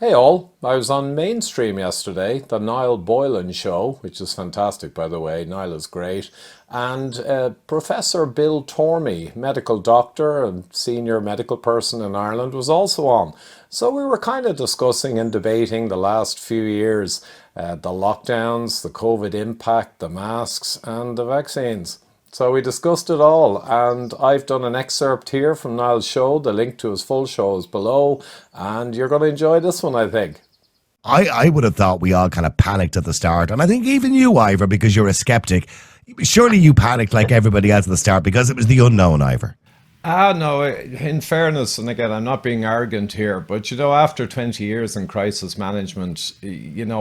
Hey all, I was on Mainstream yesterday, the Niall Boylan show, which is fantastic by the way, Niall is great, and Professor Bill Tormey, medical doctor and senior medical person in Ireland, was also on. So we were kind of discussing and debating the last few years, the lockdowns, the COVID impact, the masks and the vaccines. So we discussed it all, and I've done an excerpt here from Niall's show. The link to his full show is below, and you're going to enjoy this one, I think. I would have thought we all kind of panicked at the start. And I think even you, Ivor, because you're a skeptic, surely you panicked like everybody else at the start because it was the unknown, Ivor. No, in fairness, and again, I'm not being arrogant here, but after 20 years in crisis management,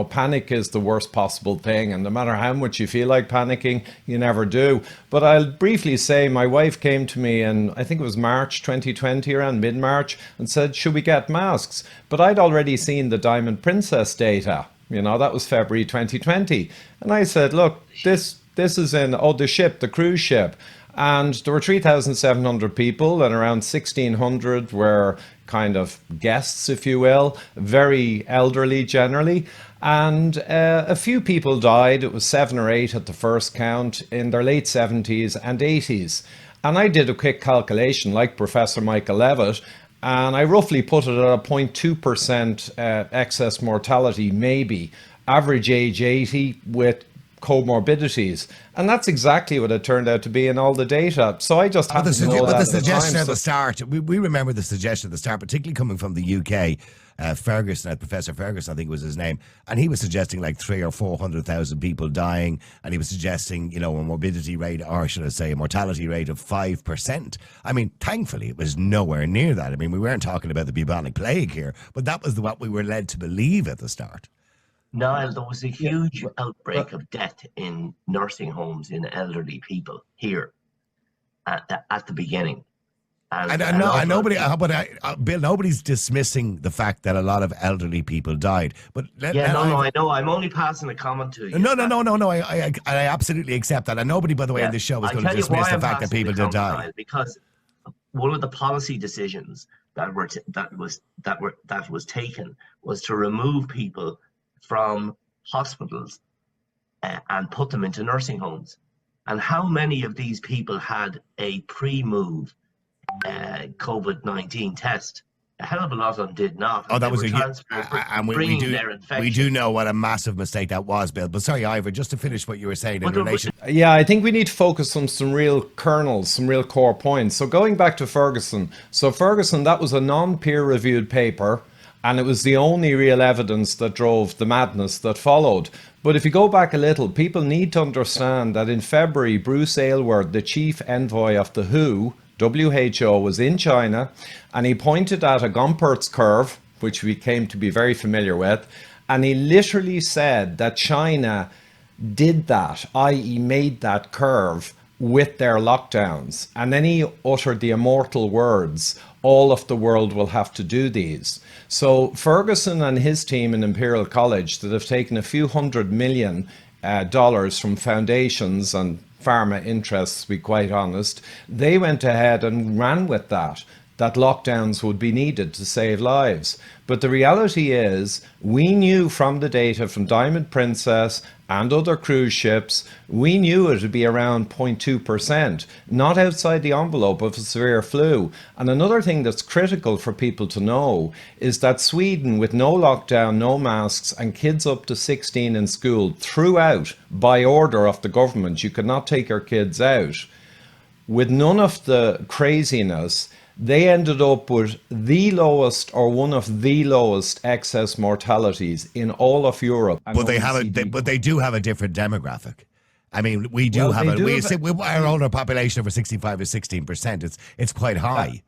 panic is the worst possible thing. And no matter how much you feel like panicking, you never do. But I'll briefly say my wife came to me in, I think it was March 2020, around mid March, and said, should we get masks? But I'd already seen the Diamond Princess data. That was February 2020. And I said, look, this is in, the ship, the cruise ship. And there were 3,700 people, and around 1,600 were kind of guests, if you will, very elderly generally. And a few people died. It was 7 or 8 at the first count in their late 70s and 80s. And I did a quick calculation, like Professor Michael Levitt, and I roughly put it at a 0.2% excess mortality, maybe. Average age 80 with comorbidities, and that's exactly what it turned out to be in all the data. So I just happened to know But that the at the time. suggestion at So the start, we remember the suggestion at the start, particularly coming from the UK. Ferguson, Professor Ferguson, I think was his name, and he was suggesting like 300,000 or 400,000 people dying, and he was suggesting, a morbidity rate, or should I say, a mortality rate of 5%. I mean, thankfully, it was nowhere near that. I mean, we weren't talking about the bubonic plague here, but that was what we were led to believe at the start. Niall, there was a yeah, huge but outbreak of death in nursing homes in elderly people here at the beginning, And and I an know, I awful lot of nobody, people. Bill, nobody's dismissing the fact that a lot of elderly people died. But Yeah, no, no, I know. I'm only passing a comment to you no, no, that no, no, no. I absolutely accept that. And nobody, by the way, on yeah, this show is I going to tell you dismiss why the I'm fact that passing the people did comment, die. Niall, because one of the policy decisions that was taken was to remove people from hospitals and put them into nursing homes. And how many of these people had a pre-move COVID-19 test? A hell of a lot of them did not, Oh, and that they was were a, and bringing their we do infection. know what a massive mistake that was, Bill. But sorry, Ivor, just to finish what you were saying in But there, relation. yeah, I think we need to focus on some real kernels, some real core points. So going back to Ferguson, that was a non-peer reviewed paper, and it was the only real evidence that drove the madness that followed. But if you go back a little, people need to understand that in February, Bruce Aylward, the chief envoy of the WHO, was in China, and he pointed at a Gompertz curve, which we came to be very familiar with, and he literally said that China did that, i.e., made that curve with their lockdowns. And then he uttered the immortal words, all of the world will have to do these. So Ferguson and his team in Imperial College that have taken a few $100 million dollars from foundations and pharma interests, to be quite honest, they went ahead and ran with that lockdowns would be needed to save lives. But the reality is, we knew from the data from Diamond Princess and other cruise ships, we knew it would be around 0.2%, not outside the envelope of a severe flu. And another thing that's critical for people to know is that Sweden, with no lockdown, no masks, and kids up to 16 in school throughout, by order of the government, you could not take your kids out, with none of the craziness, they ended up with the lowest or one of the lowest excess mortalities in all of Europe and But OECD. but they do have a different demographic. I mean, we do Well, have they a do we have see our older population over 65 is 16%. It's quite high.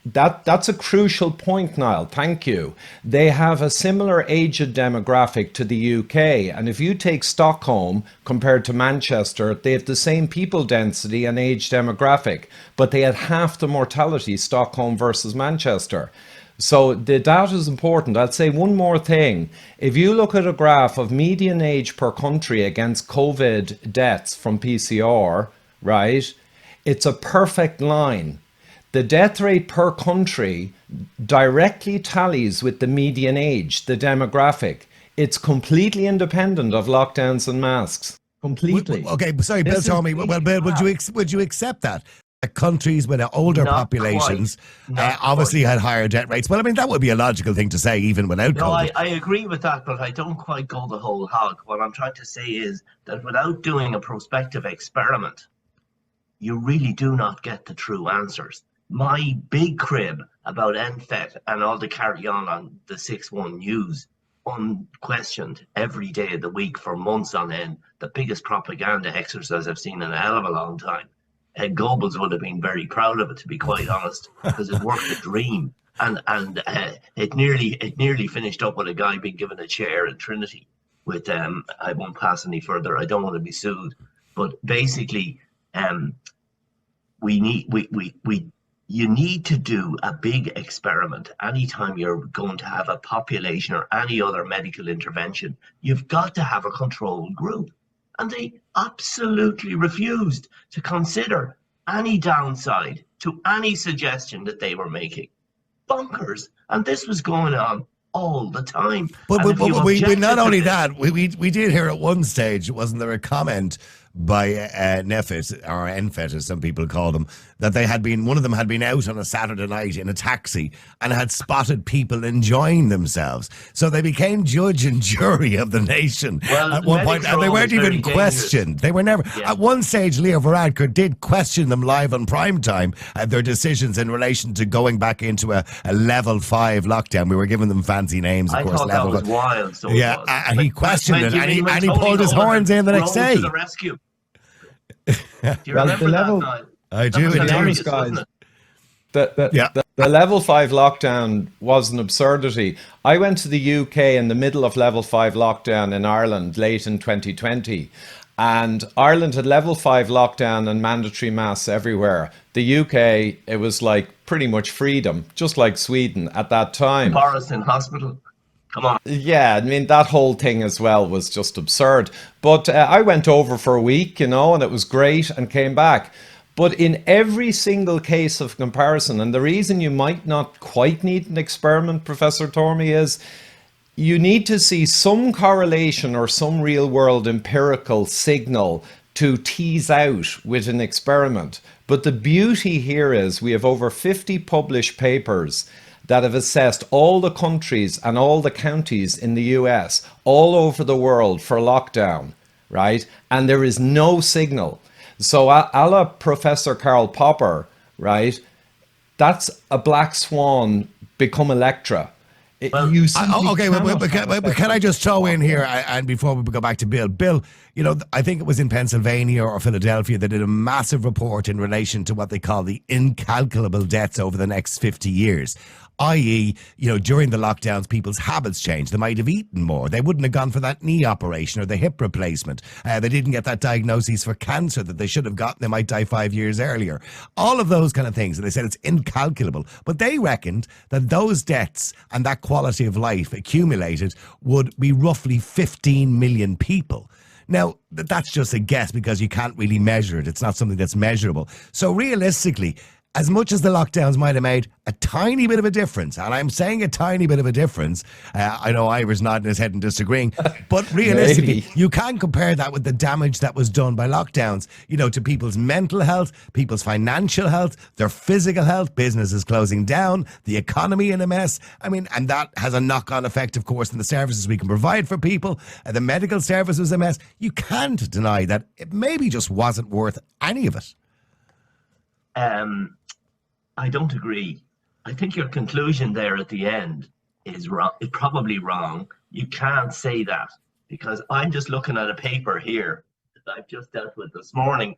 That's a crucial point, Niall. Thank you. They have a similar aged demographic to the UK, and if you take Stockholm compared to Manchester, they have the same people density and age demographic, but they had half the mortality, Stockholm versus Manchester. So the data is important. I'll say one more thing. If you look at a graph of median age per country against COVID deaths from PCR, right, it's a perfect line. the death rate per country directly tallies with the median age, the demographic. It's completely independent of lockdowns and masks. Completely. Okay, sorry, Bill told me. Well, Bill, would you accept that? Countries with older Not populations quite. Not obviously quite. had higher debt rates. Well, I mean, that would be a logical thing to say even without No, COVID. I agree with that, but I don't quite go the whole hog. What I'm trying to say is that without doing a prospective experiment, you really do not get the true answers. My big crib about NFET and all the carry on the 6-1 news, unquestioned every day of the week for months on end, the biggest propaganda exercise I've seen in a hell of a long time. And Goebbels would have been very proud of it, to be quite honest, because it worked a dream. And it nearly finished up with a guy being given a chair in Trinity with I won't pass any further. I don't want to be sued. But basically, you need to do a big experiment anytime you're going to have a population or any other medical intervention. You've got to have a control group. And they absolutely refused to consider any downside to any suggestion that they were making. Bonkers. And this was going on all the time. But we not only that, we did hear at one stage, wasn't there a comment by NFET, or NFET as some people call them, that one of them had been out on a Saturday night in a taxi and had spotted people enjoying themselves. So they became judge and jury of the nation at one point, and they weren't even questioned. They were never. Yeah. At one stage, Leo Varadkar did question them live on prime time at their decisions in relation to going back into a level 5 lockdown. We were giving them fancy names, of course. I thought that was wild. So yeah, and he questioned it, and he pulled his horns in the next day. To the rescue. Do you remember that? I do. The level 5 lockdown was an absurdity. I went to the UK in the middle of level 5 lockdown in Ireland late in 2020, and Ireland had level 5 lockdown and mandatory masks everywhere. The UK, it was like pretty much freedom, just like Sweden at that time. Boris in hospital. Come on. Yeah, I mean, that whole thing as well was just absurd. But I went over for a week, and it was great, and came back. But in every single case of comparison, and the reason you might not quite need an experiment, Professor Tormey, is you need to see some correlation or some real world empirical signal to tease out with an experiment. But the beauty here is we have over 50 published papers that have assessed all the countries and all the counties in the US, all over the world for lockdown, right? And there is no signal. So a la Professor Karl Popper, right? That's a black swan become Electra. Okay, but can I just throw in here, and before we go back to Bill, I think it was in Pennsylvania or Philadelphia that did a massive report in relation to what they call the incalculable deaths over the next 50 years. I.e., during the lockdowns, people's habits changed. They might have eaten more. They wouldn't have gone for that knee operation or the hip replacement. They didn't get that diagnosis for cancer that they should have gotten. They might die 5 years earlier. All of those kind of things. And they said it's incalculable. But they reckoned that those deaths and that quality of life accumulated would be roughly 15 million people. Now, that's just a guess because you can't really measure it. It's not something that's measurable. So realistically, as much as the lockdowns might have made a tiny bit of a difference, and I'm saying a tiny bit of a difference, I know Ivor's nodding his head and disagreeing, but realistically, you can compare that with the damage that was done by lockdowns, to people's mental health, people's financial health, their physical health, businesses closing down, the economy in a mess. I mean, and that has a knock-on effect, of course, in the services we can provide for people. The medical service was a mess. You can't deny that it maybe just wasn't worth any of it. I don't agree. I think your conclusion there at the end is wrong. It's probably wrong. You can't say that because I'm just looking at a paper here that I've just dealt with this morning,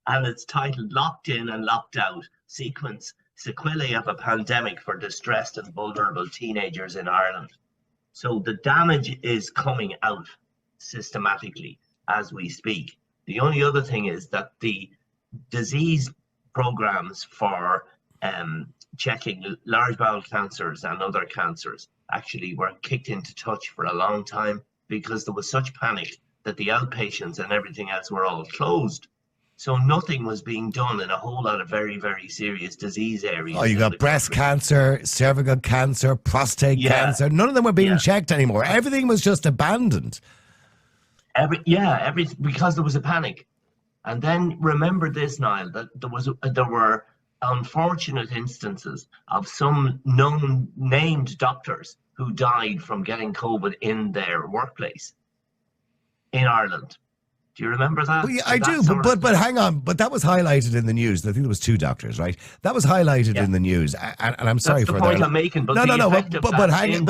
and it's titled "Locked In and Locked Out: Sequelae of a Pandemic for Distressed and Vulnerable Teenagers in Ireland." So the damage is coming out systematically as we speak. The only other thing is that the disease programs for checking large bowel cancers and other cancers actually were kicked into touch for a long time because there was such panic that the outpatients and everything else were all closed. So nothing was being done in a whole lot of very, very serious disease areas. Oh, you got breast cancer, cervical cancer, prostate cancer. None of them were being checked anymore. Everything was just abandoned. Because there was a panic. And then remember this, Niall, that there were unfortunate instances of some known named doctors who died from getting COVID in their workplace in Ireland. Do you remember that? Well, yeah, I do, but hang on. But that was highlighted in the news. I think there was 2 doctors, right? That was highlighted in the news, and I'm sorry for that. That's the point I'm making. But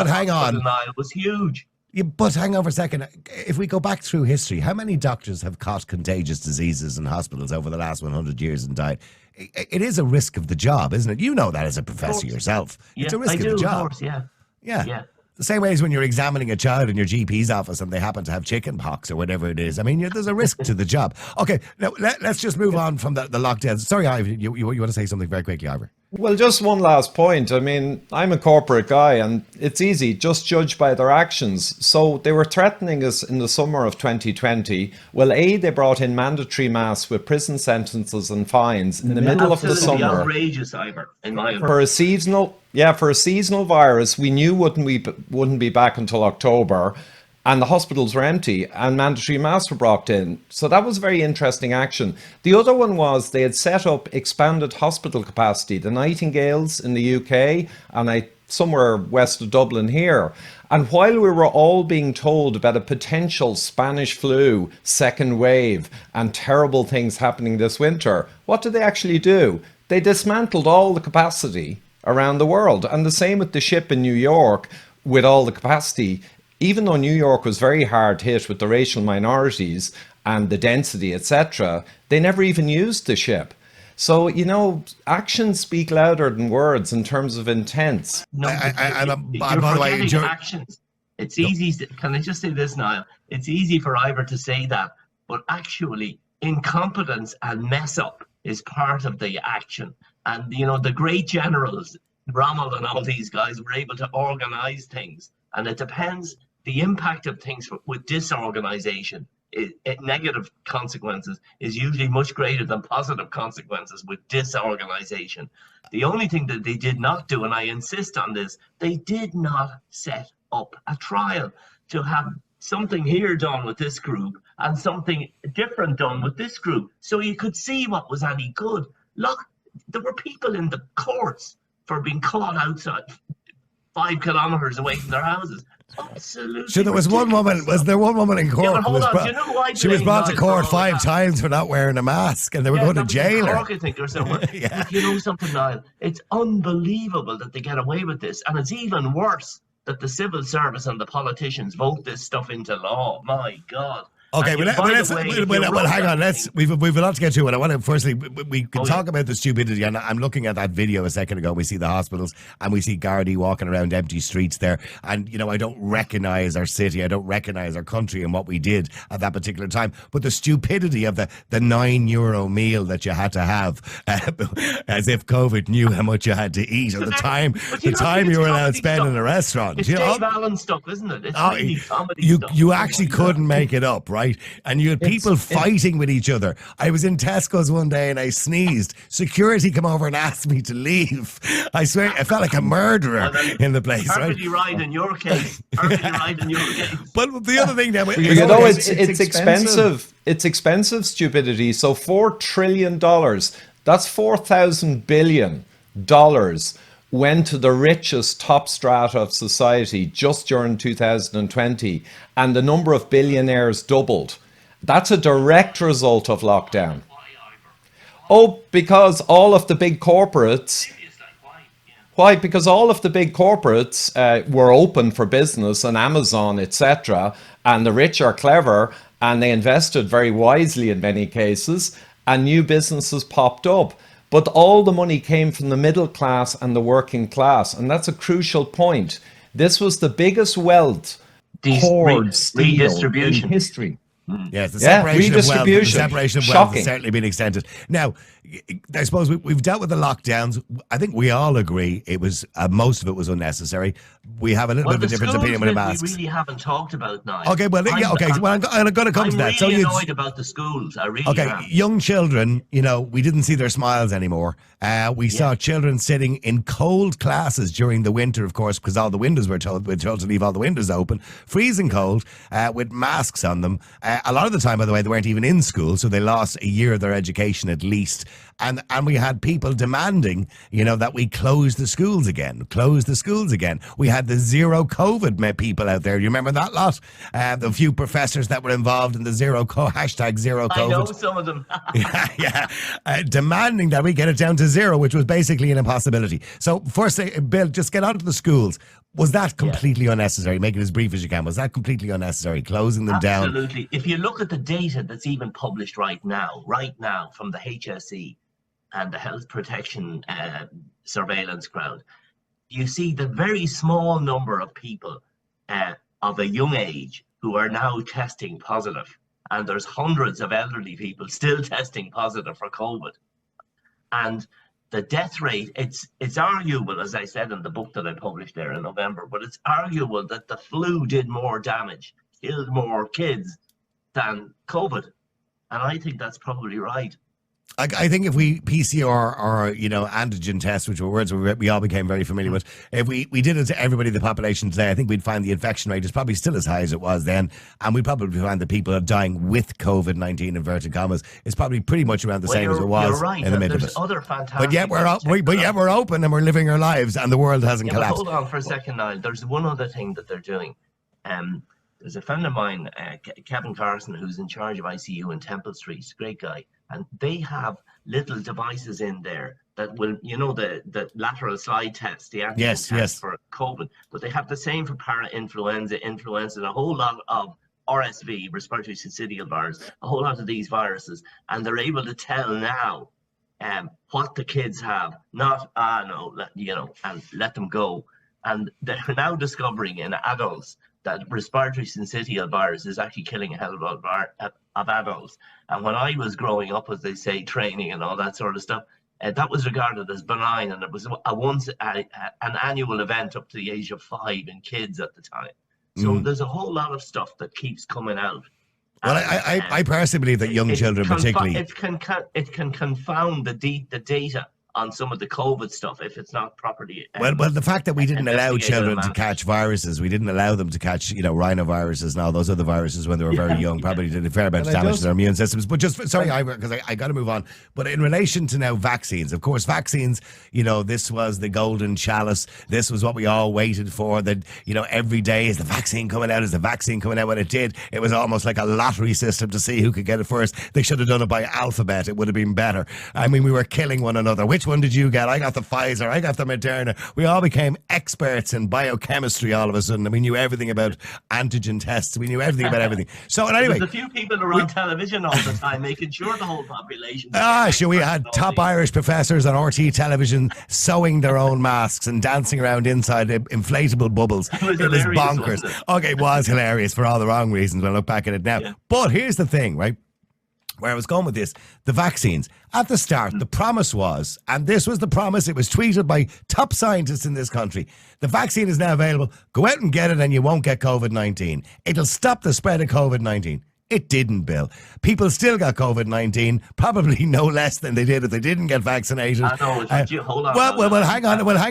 hang on. It was huge. Yeah, but hang on for a second. If we go back through history, how many doctors have caught contagious diseases in hospitals over the last 100 years and died? It is a risk of the job, isn't it? You know that as a professor yourself. It's a risk of the job. Of course, yeah. The same way as when you're examining a child in your GP's office and they happen to have chicken pox or whatever it is. I mean, there's a risk to the job. Okay, now let's just move on from the lockdowns. Sorry, Ivor, you want to say something very quickly, Ivor? Well, just one last point. I mean, I'm a corporate guy and it's easy, just judge by their actions. So they were threatening us in the summer of 2020. Well, they brought in mandatory masks with prison sentences and fines in the middle of the summer. Outrageous, Ivor, in my opinion. For a seasonal virus, we knew wouldn't be back until October. And the hospitals were empty and mandatory masks were brought in. So that was very interesting action. The other one was they had set up expanded hospital capacity, the Nightingales in the UK and somewhere west of Dublin here. And while we were all being told about a potential Spanish flu second wave and terrible things happening this winter, what did they actually do? They dismantled all the capacity around the world. And the same with the ship in New York with all the capacity. Even though New York was very hard hit with the racial minorities and the density, etc., they never even used the ship. So, actions speak louder than words in terms of intents. No, by the way, actions. It's easy. Can I just say this, Niall? It's easy for Ivor to say that, but actually, incompetence and mess up is part of the action. And, the great generals, Rommel and all these guys, were able to organize things. And it depends. The impact of things with disorganization, negative consequences, is usually much greater than positive consequences with disorganization. The only thing that they did not do, and I insist on this, they did not set up a trial to have something here done with this group and something different done with this group, so you could see what was any good. Look, there were people in the courts for being caught outside 5 kilometers away from their houses. Absolutely. So there was one woman. Was there one woman in court? Yeah, hold on. She was brought to court 5 times for not wearing a mask, and they were going to jail her. I think, or somewhere. But you know something, Niall? It's unbelievable that they get away with this, and it's even worse that the civil service and the politicians vote this stuff into law. My God. Okay, well, hang on. We've a lot to get to, and I want to firstly we can talk about the stupidity. And I'm looking at that video a second ago. We see the hospitals, and we see Gardaí walking around empty streets there. And I don't recognise our city, I don't recognise our country and what we did at that particular time. But the stupidity of the €9 meal that you had to have, as if COVID knew how much you had to eat, or the time you were allowed to spend in a restaurant. It's Dave Allen stuff, isn't it? It's really comedy stuff. You actually couldn't make it up, right? And you had people fighting with each other. I was in Tesco's one day and I sneezed. Security came over and asked me to leave. I swear, I felt like a murderer in the place. Perfectly right in your case. Perfectly right in your case. But the other thing, it's expensive. It's expensive stupidity. So $4 trillion. That's $4,000 billion went to the richest top strata of society just during 2020, and the number of billionaires doubled. That's a direct result of lockdown. Oh, because all of the big corporates... Why? Because all of the big corporates were open for business, and Amazon, etc., and the rich are clever, and they invested very wisely in many cases, and new businesses popped up. But all the money came from the middle class and the working class. And that's a crucial point. This was the biggest wealth hoard redistribution in history. Yes, the separation of wealth, has certainly been extended. Now, I suppose we've dealt with the lockdowns. I think we all agree it was most of it was unnecessary. We have a little bit of a different opinion with the masks. We really haven't talked about now. Okay, well, I'm going to come to that. I'm really annoyed about the schools. I really am. Young children, we didn't see their smiles anymore. We saw children sitting in cold classes during the winter, of course, because all the windows we're told to leave all the windows open, freezing cold, with masks on them. A lot of the time, by the way, they weren't even in school, so they lost a year of their education at least. And we had people demanding, that we close the schools again. We had the zero COVID people out there. You remember that lot? The few professors that were involved in the hashtag zero COVID. I know some of them. Demanding that we get it down to zero, which was basically an impossibility. So first, Bill, just get onto the schools. Was that completely unnecessary? Make it as brief as you can. Was that completely unnecessary? Closing them down? Absolutely. If you look at the data that's even published right now from the HSE and the Health Protection Surveillance Ground, you see the very small number of people of a young age who are now testing positive. And there's hundreds of elderly people still testing positive for COVID. And the death rate, it's arguable, as I said in the book that I published there in November, but it's arguable that the flu did more damage, killed more kids than COVID. And I think that's probably right. I think if we PCR or antigen tests, which were words we all became very familiar with, if we did it to everybody in the population today, I think we'd find the infection rate is probably still as high as it was then, and we'd probably find that people are dying with COVID-19 inverted commas is probably pretty much around the same as it was in the middle of it. Other fantastic. But yet we're open and we're living our lives, and the world hasn't collapsed. Hold on for a second, Niall. There's one other thing that they're doing. There's a friend of mine, Kevin Carson, who's in charge of ICU in Temple Street. He's a great guy. And they have little devices in there that will, the lateral slide test, the antigen test for COVID. But they have the same for para-influenza, influenza, and a whole lot of RSV, respiratory syncytial virus, a whole lot of these viruses. And they're able to tell now what the kids have, not, and let them go. And they're now discovering in adults that respiratory syncytial virus is actually killing a hell of a lot of adults. And when I was growing up, as they say, training and all that sort of stuff, that was regarded as benign, and it was an annual event up to the age of 5 in kids at the time. So there's a whole lot of stuff that keeps coming out. Well, I personally believe that young children particularly... It can confound the data on some of the COVID stuff if it's not properly. Well, the fact that we didn't allow children to catch viruses, we didn't allow them to catch, rhinoviruses and all those other viruses when they were very young, probably did a fair amount of damage to their immune systems. But just, sorry, Ivor, because I got to move on. But in relation to now vaccines, of course, vaccines, this was the golden chalice. This was what we all waited for. That, every day, is the vaccine coming out? Is the vaccine coming out? When it did, it was almost like a lottery system to see who could get it first. They should have done it by alphabet. It would have been better. I mean, we were killing one another. Which one did you get? I got the Pfizer. I got the Moderna. We all became experts in biochemistry all of a sudden. We knew everything about antigen tests. We knew everything about everything. So anyway, there's a few people who are on television all the time making sure the whole population. Sure. We had top Irish professors on RT television sewing their own masks and dancing around inside inflatable bubbles. It was bonkers. Okay, it was hilarious for all the wrong reasons when I look back at it now. Yeah. But here's the thing, right? Where I was going with this, the vaccines. At the start, the promise was, and this was the promise, it was tweeted by top scientists in this country, the vaccine is now available, go out and get it and you won't get COVID-19. It'll stop the spread of COVID-19. It didn't, Bill. People still got COVID-19, probably no less than they did if they didn't get vaccinated. I know. Hold on. Well, hang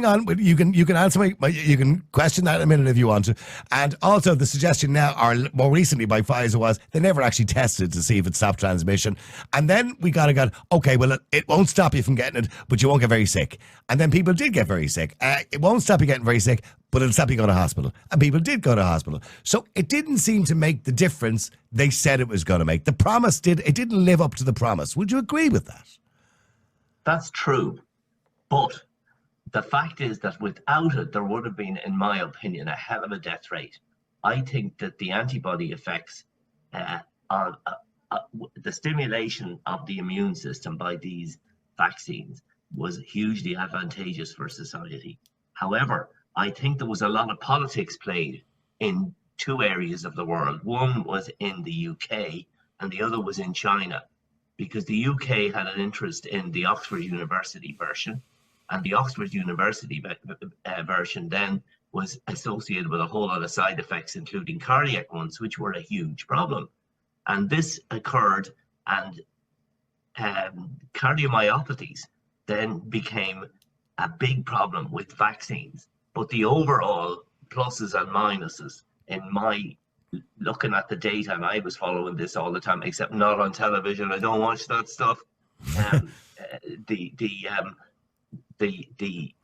on. You can answer you can question that in a minute if you want to. And also the suggestion now, or more recently by Pfizer, was they never actually tested to see if it stopped transmission. And then we got, okay, well, it won't stop you from getting it, but you won't get very sick. And then people did get very sick. It won't stop you getting very sick, but it'll stop you going to hospital. And people did go to hospital. So it didn't seem to make the difference they said it was going to make. The promise didn't live up to the promise. Would you agree with that? That's true. But the fact is that without it, there would have been, in my opinion, a hell of a death rate. I think that the antibody effects on the stimulation of the immune system by these vaccines was hugely advantageous for society. However, I think there was a lot of politics played in two areas of the world. One was in the UK and the other was in China, because the UK had an interest in the Oxford University version, and the Oxford University version then was associated with a whole lot of side effects, including cardiac ones, which were a huge problem. And this occurred, and cardiomyopathies then became a big problem with vaccines. But the overall pluses and minuses in my looking at the data, and I was following this all the time, except not on television. I don't watch that stuff. The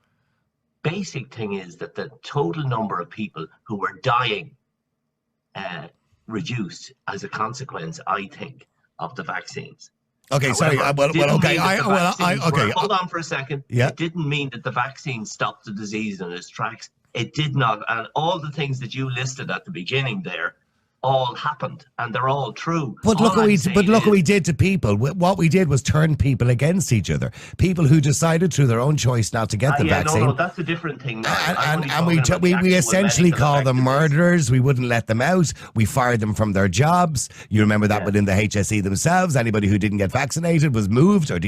basic thing is that the total number of people who were dying reduced as a consequence, I think, of the vaccines. Okay, sorry. Okay. Hold on for a second. Yeah. It didn't mean that the vaccine stopped the disease in its tracks. It did not. And all the things that you listed at the beginning there all happened, and they're all true. But look what we did to people. What we did was turn people against each other. People who decided through their own choice not to get the vaccine. No, that's a different thing now. And we essentially called them murderers. We wouldn't let them out. We fired them from their jobs. You remember that within the HSE themselves. Anybody who didn't get vaccinated was moved or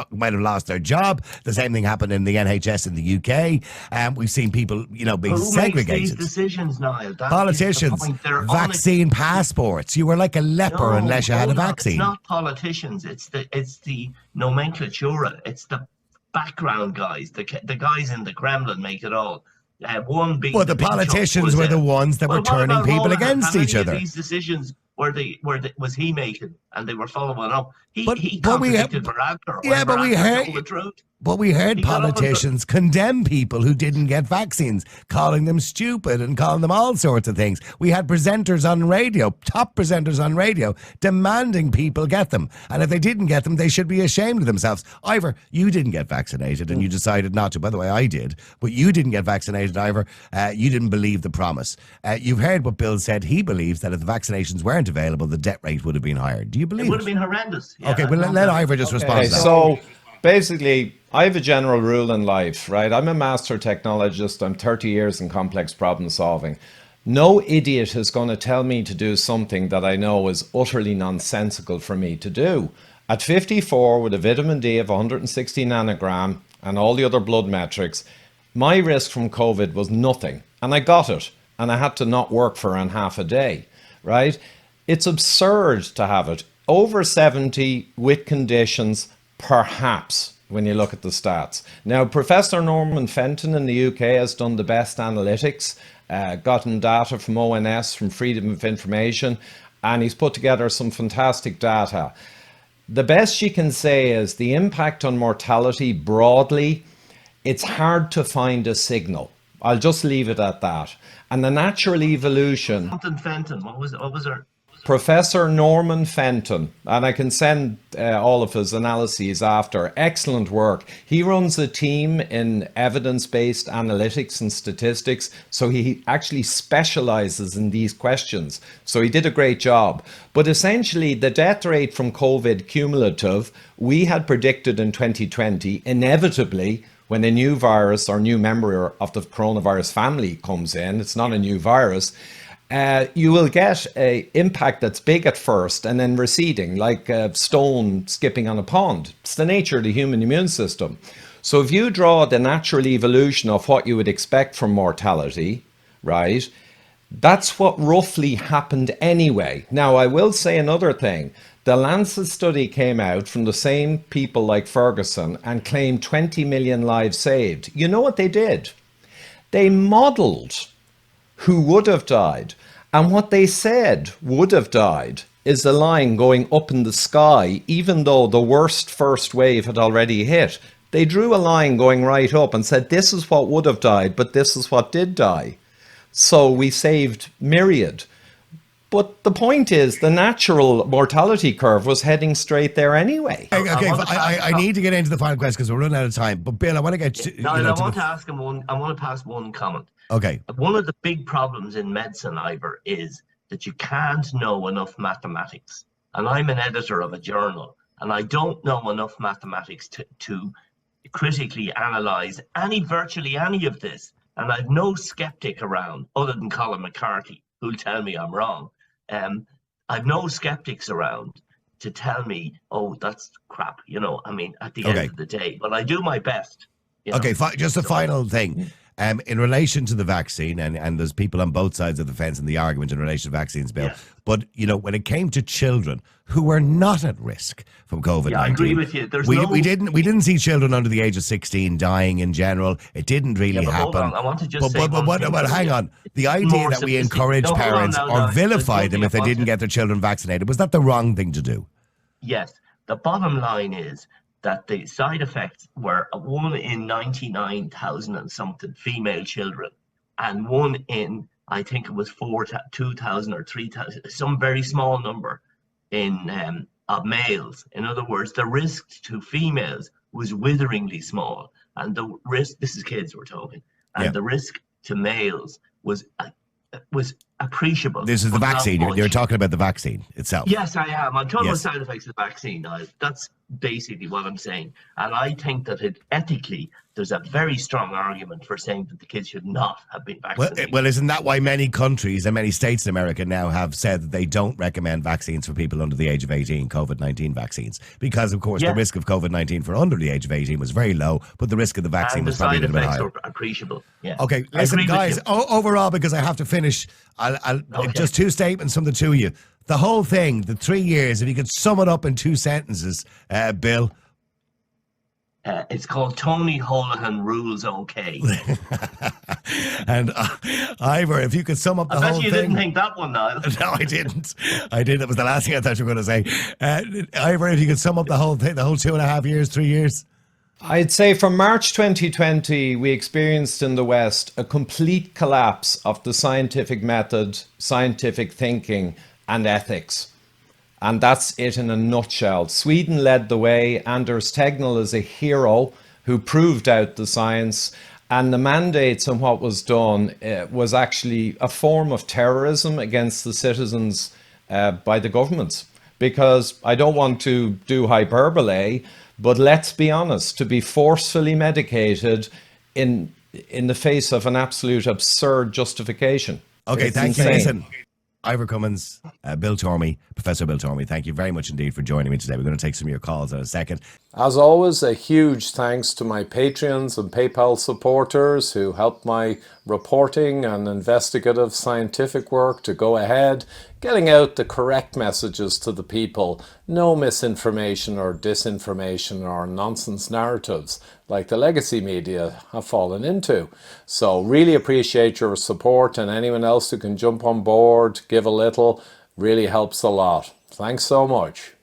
might have lost their job. The same thing happened in the NHS in the UK. We've seen people, being segregated. Who makes these decisions, Niall? Politicians. Vaccine passports. You were like a leper unless you had a vaccine. It's not politicians. It's the nomenclatura. It's the background guys. The guys in the Kremlin make it all. Well, the politicians were the ones that were turning people against each other. These decisions was he making, and they were following up. He contradicted Varadkar. Yeah, but we heard politicians condemn people who didn't get vaccines, calling them stupid and calling them all sorts of things. We had presenters on radio, top presenters on radio, demanding people get them. And if they didn't get them, they should be ashamed of themselves. Ivor, you didn't get vaccinated and you decided not to. By the way, I did. But you didn't get vaccinated, Ivor. You didn't believe the promise. You've heard what Bill said. He believes that if the vaccinations weren't available, the death rate would have been higher. Do you believe it? Would have been horrendous. Yeah, okay, well, let Ivor just respond to that. So basically, I have a general rule in life, right? I'm a master technologist. I'm 30 years in complex problem solving. No idiot is going to tell me to do something that I know is utterly nonsensical for me to do. At 54, with a vitamin D of 160 nanogram and all the other blood metrics, my risk from COVID was nothing. And I got it. And I had to not work for around half a day, right? It's absurd to have it. Over 70 with conditions, perhaps, when you look at the stats. Now, Professor Norman Fenton in the UK has done the best analytics, gotten data from ONS, from Freedom of Information, and he's put together some fantastic data. The best you can say is the impact on mortality broadly, it's hard to find a signal. I'll just leave it at that. And the natural evolution... Fenton, what was her... Professor Norman Fenton, and I can send all of his analyses after. Excellent work. He runs a team in evidence-based analytics and statistics, so he actually specializes in these questions. So he did a great job. But essentially, the death rate from COVID cumulative, we had predicted in 2020, inevitably, when a new virus or new member of the coronavirus family comes in, it's not a new virus, you will get an impact that's big at first and then receding, like a stone skipping on a pond. It's the nature of the human immune system. So if you draw the natural evolution of what you would expect from mortality, right, that's what roughly happened anyway. Now, I will say another thing. The Lancet study came out from the same people like Ferguson and claimed 20 million lives saved. You know what they did? They modeled who would have died. And what they said would have died is a line going up in the sky, even though the worst first wave had already hit. They drew a line going right up and said, this is what would have died, but this is what did die. So we saved myriad. But the point is, the natural mortality curve was heading straight there anyway. Okay, I need to get into the final question because we're running out of time. But Bill, I want to get to... I want to ask him one. I want to pass one comment. Okay. One of the big problems in medicine, Ivor, is that you can't know enough mathematics. And I'm an editor of a journal, and I don't know enough mathematics to critically analyze virtually any of this. And I've no skeptic around, other than Colin McCarthy, who'll tell me I'm wrong. I've no skeptics around to tell me, oh, that's crap. I mean, at the Okay. end of the day, but I do my best. Okay, just a final thing. In relation to the vaccine, and there's people on both sides of the fence in the argument in relation to vaccines, Bill. Yes. But, when it came to children who were not at risk from COVID-19. Yeah, I agree with you. We didn't see children under the age of 16 dying in general. It didn't really but hold happen. on, I want to just say but hang on. The idea that we encourage parents or vilify them if they didn't get their children vaccinated, was that the wrong thing to do? Yes. The bottom line is that the side effects were 1 in 99,000 and something female children, and 1 in, I think it was 2,000 or 3,000, some very small number in of males. In other words, the risk to females was witheringly small, and the risk, this is kids we're talking, and the risk to males was appreciable. This is the vaccine. You're talking about the vaccine itself. Yes, I am. I'm talking about side effects of the vaccine. That's basically what I'm saying. And I think that ethically, there's a very strong argument for saying that the kids should not have been vaccinated. Well, isn't that why many countries and many states in America now have said that they don't recommend vaccines for people under the age of 18, COVID-19 vaccines? Because, of course, the risk of COVID-19 for under the age of 18 was very low, but the risk of the vaccine was probably a little bit higher. The side effects were appreciable. Yeah. Okay, listen, guys, overall, because I have to finish, just two statements from the two of you. The whole thing, the 3 years, if you could sum it up in 2 sentences, Bill. It's called Tony Holohan Rules OK. And Ivor, if you could sum up the whole thing. I bet you didn't think that one, Niall. No, I didn't. That was the last thing I thought you were going to say. Ivor, if you could sum up the whole thing, the whole 2.5 years, 3 years. I'd say from March 2020, we experienced in the West a complete collapse of the scientific method, scientific thinking, and ethics. And that's it in a nutshell. Sweden led the way. Anders Tegnell is a hero who proved out the science. And the mandates and what was done was actually a form of terrorism against the citizens by the governments. Because I don't want to do hyperbole, but let's be honest, to be forcefully medicated in the face of an absolute absurd justification. Okay, it's thank you. insane. Listen, Ivor Cummins, Bill Tormey, Professor Bill Tormey, thank you very much indeed for joining me today. We're going to take some of your calls in a second. As always, a huge thanks to my Patreons and PayPal supporters who helped my reporting and investigative scientific work to go ahead, getting out the correct messages to the people. No misinformation or disinformation or nonsense narratives like the legacy media have fallen into. So really appreciate your support, and anyone else who can jump on board, give a little, really helps a lot. Thanks so much.